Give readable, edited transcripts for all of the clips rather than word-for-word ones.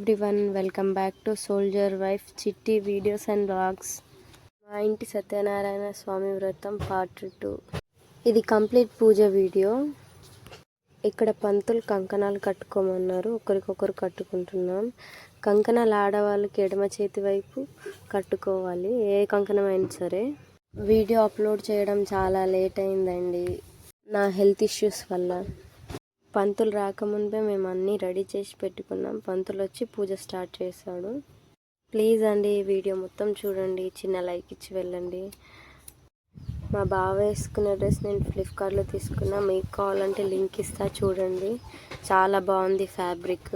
Everyone, welcome back to soldier wife చిట్టి videos and vlogs. మా ఇంటి సత్యనారాయణ స్వామి వ్రతం పార్ట్ 2. ఇది కంప్లీట్ పూజ వీడియో. ఇక్కడ పంతులు కంకణాలు కట్టుకోమన్నారు, ఒకరికొకరు కట్టుకుంటున్నాం. కంకణాలు ఆడవాళ్ళకి ఎడమ చేతి వైపు కట్టుకోవాలి, ఏ కంకణం అయినా సరే. వీడియో అప్లోడ్ చేయడం చాలా లేట్ అయిందండి, నా హెల్త్ ఇష్యూస్ వల్ల. పంతులు రాకముందే మేము అన్నీ రెడీ చేసి పెట్టుకున్నాం. పంతులు వచ్చి పూజ స్టార్ట్ చేశాడు. ప్లీజ్ అండి, ఈ వీడియో మొత్తం చూడండి, చిన్న లైక్ ఇచ్చి వెళ్ళండి. మా బావ వేసుకున్న డ్రెస్ నేను ఫ్లిప్కార్ట్లో తీసుకున్నా, మీకు కావాలంటే లింక్ ఇస్తా, చూడండి. చాలా బాగుంది ఫ్యాబ్రిక్,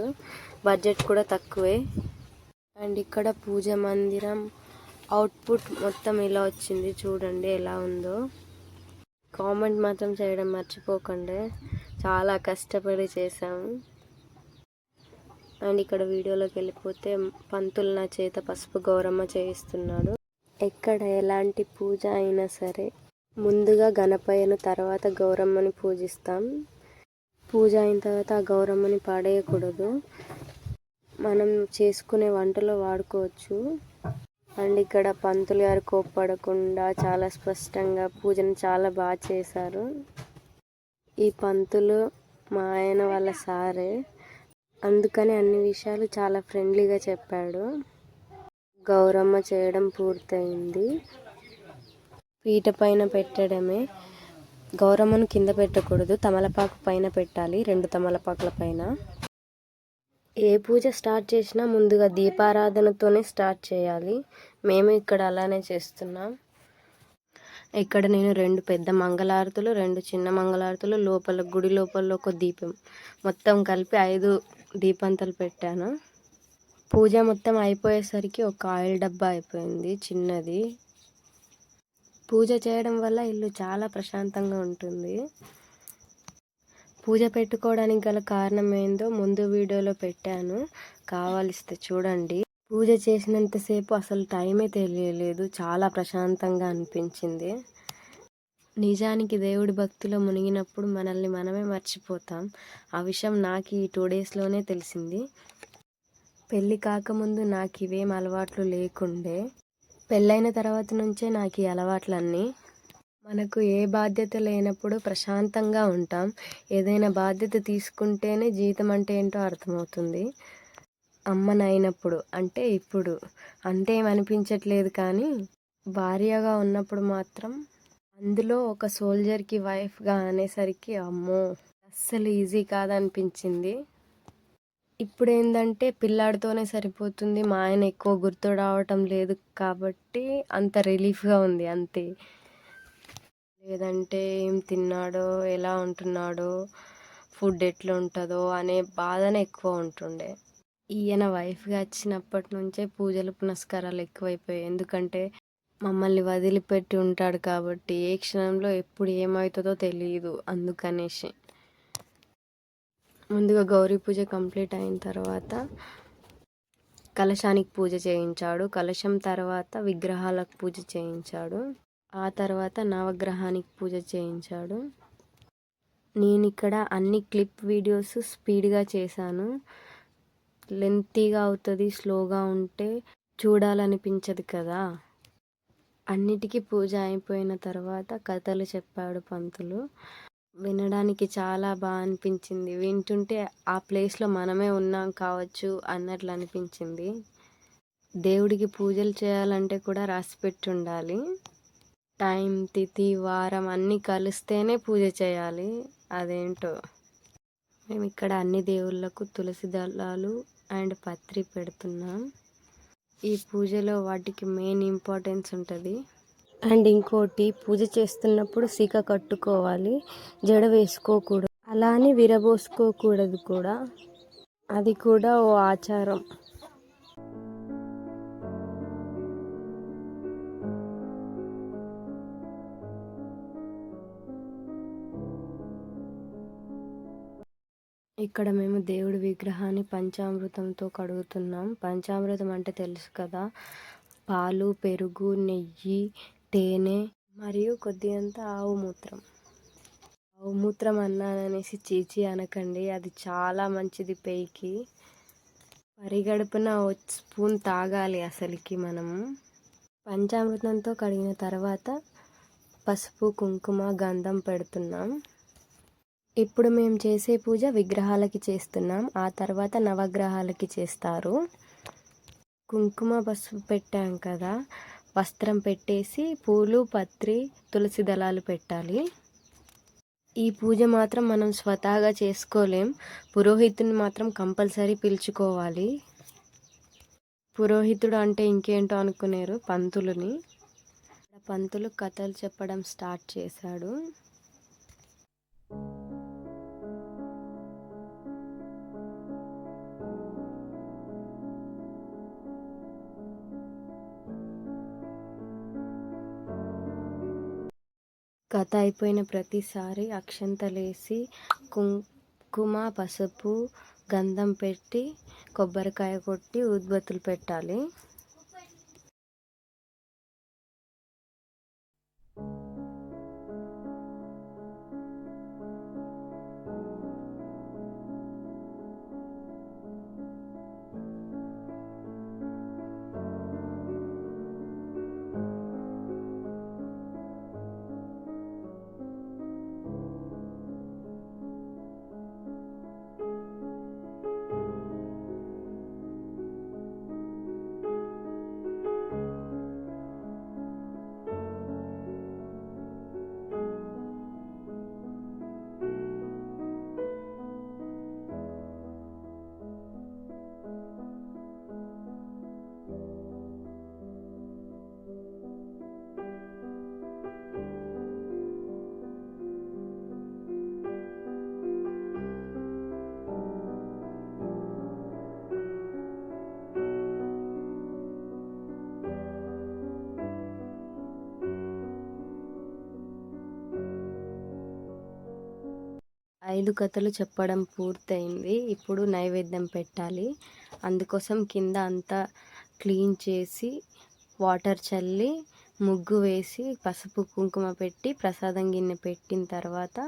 బడ్జెట్ కూడా తక్కువే. అండ్ ఇక్కడ పూజ మందిరం అవుట్పుట్ మొత్తం ఇలా వచ్చింది, చూడండి ఎలా ఉందో. కామెంట్ మాత్రం చేయడం మర్చిపోకండి, చాలా కష్టపడి చేసాము. అండ్ ఇక్కడ వీడియోలోకి వెళ్ళిపోతే పంతులు నా చేత పసుపు గౌరమ్మ చేయిస్తున్నాడు. ఎక్కడ ఎలాంటి పూజ అయినా సరే ముందుగా గణపయ్యను, తర్వాత గౌరమ్మని పూజిస్తాం. పూజ అయిన తర్వాత ఆ గౌరమ్మని పడేయకూడదు, మనం చేసుకునే వంటలో వాడుకోవచ్చు. అండ్ ఇక్కడ పంతులు గారు కోప్పడకుండా చాలా స్పష్టంగా పూజను చాలా బాగా చేశారు. ఈ పంతులు మా ఆయన వాళ్ళ సారే, అందుకని అన్ని విషయాలు చాలా ఫ్రెండ్లీగా చెప్పాడు. గౌరమ్మ చేయడం పూర్తయింది, పీట పైన పెట్టడమే. గౌరమ్మను కింద పెట్టకూడదు, తమలపాకు పైన పెట్టాలి, 2 తమలపాకుల పైన. ఏ పూజ స్టార్ట్ చేసినా ముందుగా దీపారాధనతోనే స్టార్ట్ చేయాలి. మేము ఇక్కడ అలానే చేస్తున్నాం. ఇక్కడ నేను 2 పెద్ద మంగళారతులు, 2 చిన్న మంగళారతులు, లోపల గుడి లోపల ఒక దీపం, మొత్తం కలిపి 5 దీపంతలు పెట్టాను. పూజ మొత్తం అయిపోయేసరికి ఒక ఆయిల్ డబ్బా అయిపోయింది, చిన్నది. పూజ చేయడం వల్ల ఇల్లు చాలా ప్రశాంతంగా ఉంటుంది. పూజ పెట్టుకోవడానికి గల కారణం ఏందో ముందు వీడియోలో పెట్టాను, కావాలిస్తే చూడండి. పూజ చేసినంతసేపు అసలు టైమే తెలియలేదు, చాలా ప్రశాంతంగా అనిపించింది. నిజానికి దేవుడి భక్తిలో మునిగినప్పుడు మనల్ని మనమే మర్చిపోతాం. ఆ విషయం నాకు ఈ 2 డేస్లోనే తెలిసింది. పెళ్ళి కాకముందు నాకు ఇవేం అలవాట్లు లేకుండే, పెళ్ళైన తర్వాత నుంచే నాకు ఈ అలవాట్లన్నీ. మనకు ఏ బాధ్యత లేనప్పుడు ప్రశాంతంగా ఉంటాం, ఏదైనా బాధ్యత తీసుకుంటేనే జీవితం అంటే ఏంటో అర్థమవుతుంది. అమ్మనైనప్పుడు అంటే ఇప్పుడు ఏమనిపించట్లేదు, కానీ భార్యగా ఉన్నప్పుడు మాత్రం, అందులో ఒక సోల్జర్కి వైఫ్గా అనేసరికి అమ్మో అస్సలు ఈజీ కాదనిపించింది. ఇప్పుడు ఏంటంటే పిల్లాడితోనే సరిపోతుంది, మా ఆయన ఎక్కువ గుర్తు రావటం లేదు కాబట్టి అంత రిలీఫ్గా ఉంది అంతే. లేదంటే ఏం తిన్నాడో, ఎలా ఉంటున్నాడో, ఫుడ్ ఎట్లా ఉంటుందో అనే బాధనే ఎక్కువ ఉంటుండే. ఈయన వైఫ్గా వచ్చినప్పటి నుంచే పూజలు పునస్కారాలు ఎక్కువైపోయాయి. ఎందుకంటే మమ్మల్ని వదిలిపెట్టి ఉంటాడు కాబట్టి ఏ క్షణంలో ఎప్పుడు ఏమవుతుందో తెలియదు, అందుకనేసి. ముందుగా గౌరీ పూజ కంప్లీట్ అయిన తర్వాత కలశానికి పూజ చేయించాడు, కలశం తర్వాత విగ్రహాలకు పూజ చేయించాడు, ఆ తర్వాత నవగ్రహానికి పూజ చేయించాడు. నేను ఇక్కడ అన్ని క్లిప్ వీడియోస్ స్పీడ్గా చేశాను, లెంతీగా అవుతుంది, స్లోగా ఉంటే చూడాలనిపించదు కదా. అన్నిటికీ పూజ అయిపోయిన తర్వాత కథలు చెప్పాడు పంతులు, వినడానికి చాలా బాగా అనిపించింది. వింటుంటే ఆ ప్లేస్లో మనమే ఉన్నాం కావచ్చు అన్నట్లు అనిపించింది. దేవుడికి పూజలు చేయాలంటే కూడా రాసిపెట్టి ఉండాలి, టైం, తిథి, వారం అన్నీ కలిస్తేనే పూజ చేయాలి, అదేంటో. మేము ఇక్కడ అన్ని దేవుళ్ళకు తులసి దళాలు అండ్ పత్రి పెడుతున్నాం. ఈ పూజలో వాటికి మెయిన్ ఇంపార్టెన్స్ ఉంటుంది. అండ్ ఇంకోటి, పూజ చేస్తున్నప్పుడు సీక కట్టుకోవాలి, జడ వేసుకోకూడదు, అలా అని విరబోసుకోకూడదు కూడా, అది కూడా ఓ ఆచారం. ఇక్కడ మేము దేవుడి విగ్రహాన్ని పంచామృతంతో కడుగుతున్నాం. పంచామృతం అంటే తెలుసు కదా, పాలు, పెరుగు, నెయ్యి, తేనె మరియు కొద్దిగంత ఆవు మూత్రం. ఆవు మూత్రం అన్నాననేసి చీచి అనకండి, అది చాలా మంచిది పేయికి. పరిగడుపున స్పూన్ తాగాలి అసలుకి మనము. పంచామృతంతో కడిగిన తర్వాత పసుపు కుంకుమ గంధం పెడుతున్నాం. ఇప్పుడు మేము చేసే పూజ విగ్రహాలకి చేస్తున్నాం, ఆ తర్వాత నవగ్రహాలకి చేస్తారు. కుంకుమ పసుపు పెట్టాం కదా, వస్త్రం పెట్టేసి పూలు పత్రి తులసి దళాలు పెట్టాలి. ఈ పూజ మాత్రం మనం స్వతహాగా చేసుకోలేం, పురోహితుని మాత్రం కంపల్సరీ పిలుచుకోవాలి. పురోహితుడు అంటే ఇంకేంటో అనుకునేరు, పంతులుని. పంతులు కథలు చెప్పడం స్టార్ట్ చేశాడు. కథ అయిపోయిన ప్రతిసారి అక్షంతలేసి కుంకుమ పసుపు గంధం పెట్టి కొబ్బరికాయ కొట్టి ఉద్బత్తులు పెట్టాలి. ఐదు కథలు చెప్పడం పూర్తయింది. ఇప్పుడు నైవేద్యం పెట్టాలి. అందుకోసం కింద అంతా క్లీన్ చేసి వాటర్ చల్లి ముగ్గు వేసి పసుపు కుంకుమ పెట్టి ప్రసాదం గిన్నె పెట్టిన తర్వాత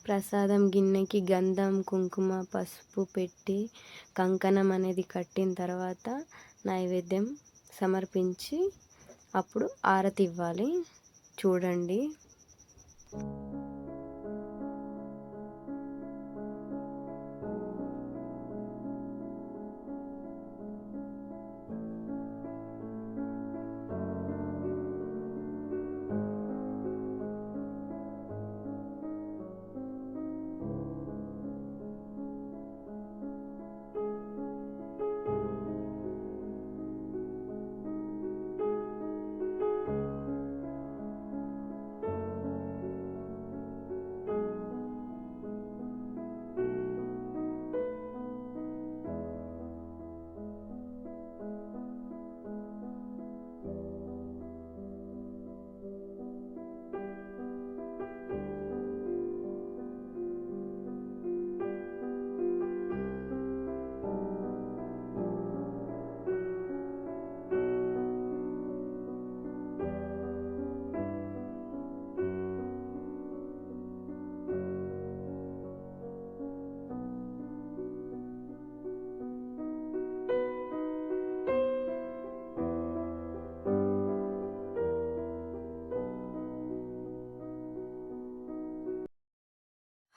ప్రసాదం గిన్నెకి గంధం కుంకుమ పసుపు పెట్టి కంకణం అనేది కట్టిన తర్వాత నైవేద్యం సమర్పించి అప్పుడు ఆరతి ఇవ్వాలి. చూడండి.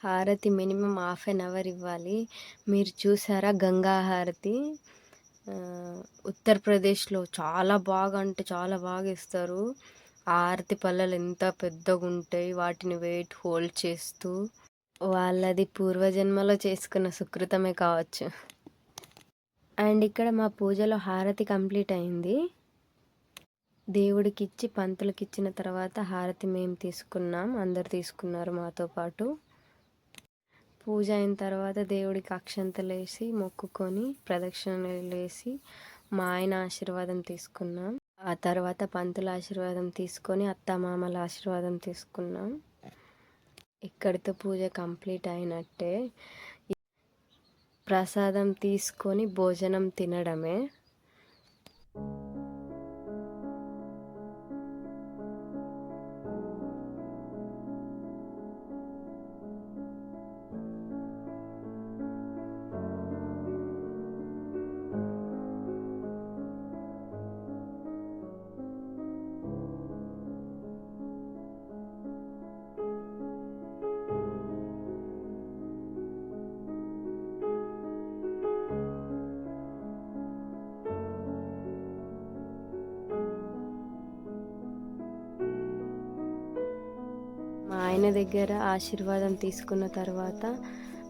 హారతి మినిమం 1/2 అవర్ ఇవ్వాలి. మీరు చూసారా గంగా హారతి? ఉత్తరప్రదేశ్లో చాలా బాగా అంటే చాలా బాగా ఇస్తారు. ఆ హారతి పళ్ళలు ఎంత పెద్దగా ఉంటాయి, వాటిని వెయిట్ హోల్డ్ చేస్తూ. వాళ్ళది పూర్వజన్మలో చేసుకున్న సుకృతమే కావచ్చు. అండ్ ఇక్కడ మా పూజలో హారతి కంప్లీట్ అయింది. దేవుడికి ఇచ్చి పంతులకి ఇచ్చిన తర్వాత హారతి మేము తీసుకున్నాం, అందరు తీసుకున్నారు మాతో పాటు. పూజ అయిన తర్వాత దేవుడికి అక్షంతలు వేసి మొక్కుకొని ప్రదక్షిణలు వేసి మా ఆయన ఆశీర్వాదం తీసుకున్నాం. ఆ తర్వాత పంతుల ఆశీర్వాదం తీసుకొని అత్తమామల ఆశీర్వాదం తీసుకున్నాం. ఇక్కడితో పూజ కంప్లీట్ అయినట్టే. ప్రసాదం తీసుకొని భోజనం తినడమే. మా ఆయన దగ్గర ఆశీర్వాదం తీసుకున్న తర్వాత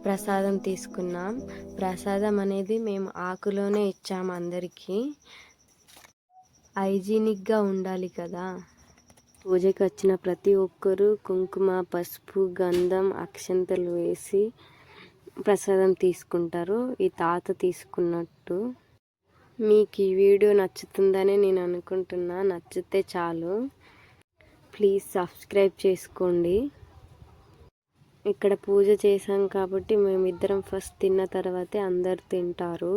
ప్రసాదం తీసుకున్నాం. ప్రసాదం అనేది మేము ఆకులోనే ఇచ్చాము అందరికీ. హైజీనిక్గా ఉండాలి కదా. పూజకి వచ్చిన ప్రతి ఒక్కరూ కుంకుమ, పసుపు, గంధం, అక్షంతలు వేసి ప్రసాదం తీసుకుంటారు. ఈ తాత తీసుకున్నట్టు. మీకు ఈ వీడియో నచ్చుతుందని నేను అనుకుంటున్నా. నచ్చితే చాలు. ప్లీజ్ సబ్స్క్రైబ్ చేసుకోండి. ఇక్కడ పూజ చేసాం కాబట్టి మేమిద్దరం ఫస్ట్ తిన్న తర్వాతే అందరు తింటారు.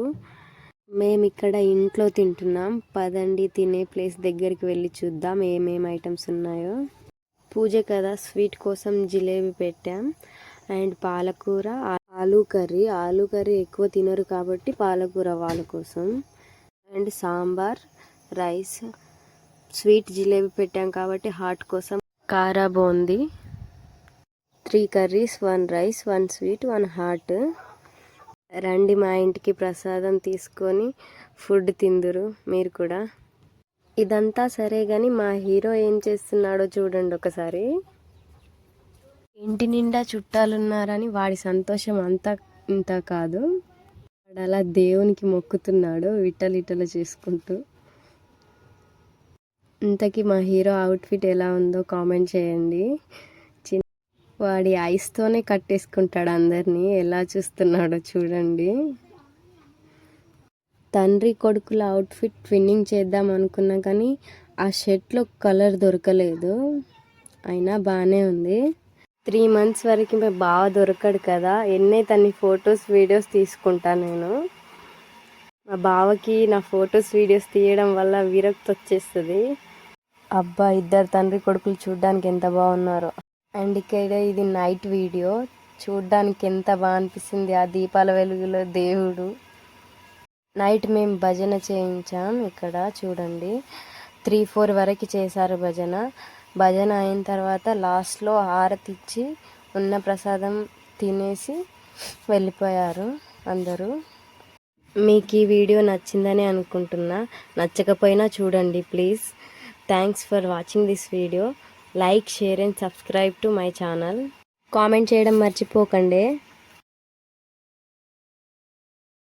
మేము ఇక్కడ ఇంట్లో తింటున్నాం. పదండి తినే ప్లేస్ దగ్గరికి వెళ్ళి చూద్దాం ఏమేమి ఐటమ్స్ ఉన్నాయో. పూజ కదా, స్వీట్ కోసం జిలేబీ పెట్టాం అండ్ పాలకూర, ఆలూ కర్రీ ఎక్కువ తినరు కాబట్టి పాలకూర వాళ్ళ కోసం, and sambar, rice. Sweet jalebi పెట్టాం కాబట్టి హాట్ కోసం కారా boondi. 3 curries, 1 rice, 1 sweet, 1 hot. రండి మా ఇంటికి ప్రసాదం తీసుకొని ఫుడ్ తిందురు మీరు కూడా. ఇదంతా సరే కానీ మా హీరో ఏం చేస్తున్నాడో చూడండి ఒకసారి. ఇంటి నిండా చుట్టాలున్నారని వాడి సంతోషం అంతా ఇంత కాదు. వాడు అలా దేవునికి మొక్కుతున్నాడు విట్టలిట్టలు చేసుకుంటూ. ఇంతకీ మా హీరో అవుట్ఫిట్ ఎలా ఉందో కామెంట్ చేయండి. వాడి ఐస్తోనే కట్టేసుకుంటాడు అందరినీ. ఎలా చూస్తున్నాడో చూడండి. తండ్రి కొడుకుల అవుట్ఫిట్ ట్విన్నింగ్ చేద్దాం అనుకున్నా కానీ ఆ షర్ట్లో కలర్ దొరకలేదు. అయినా బాగానే ఉంది. 3 మంత్స్ వరకు బాగా దొరకడు కదా. తన్ని ఫొటోస్ వీడియోస్ తీసుకుంటాను నేను. మా బావకి నా ఫొటోస్ వీడియోస్ తీయడం వల్ల విరక్తి వచ్చేస్తుంది. అబ్బా, ఇద్దరు తండ్రి కొడుకులు చూడ్డానికి ఎంత బాగున్నారో. అండ్ ఇక్కడ ఇది నైట్ వీడియో. చూడ్డానికి ఎంత బాగా అనిపిస్తుంది ఆ దీపాల వెలుగులో దేవుడు. నైట్ మేము భజన చేయించాం. ఇక్కడ చూడండి 3-4 వరకు చేశారు భజన. భజన అయిన తర్వాత లాస్ట్లో హారతి ఇచ్చి ఉన్న ప్రసాదం తినేసి వెళ్ళిపోయారు అందరూ. మీకు ఈ వీడియో నచ్చిందని అనుకుంటున్నా. నచ్చకపోయినా చూడండి please. Thanks for watching this video. Like, share and subscribe to my channel. Comment చేయడం మర్చిపోకండి.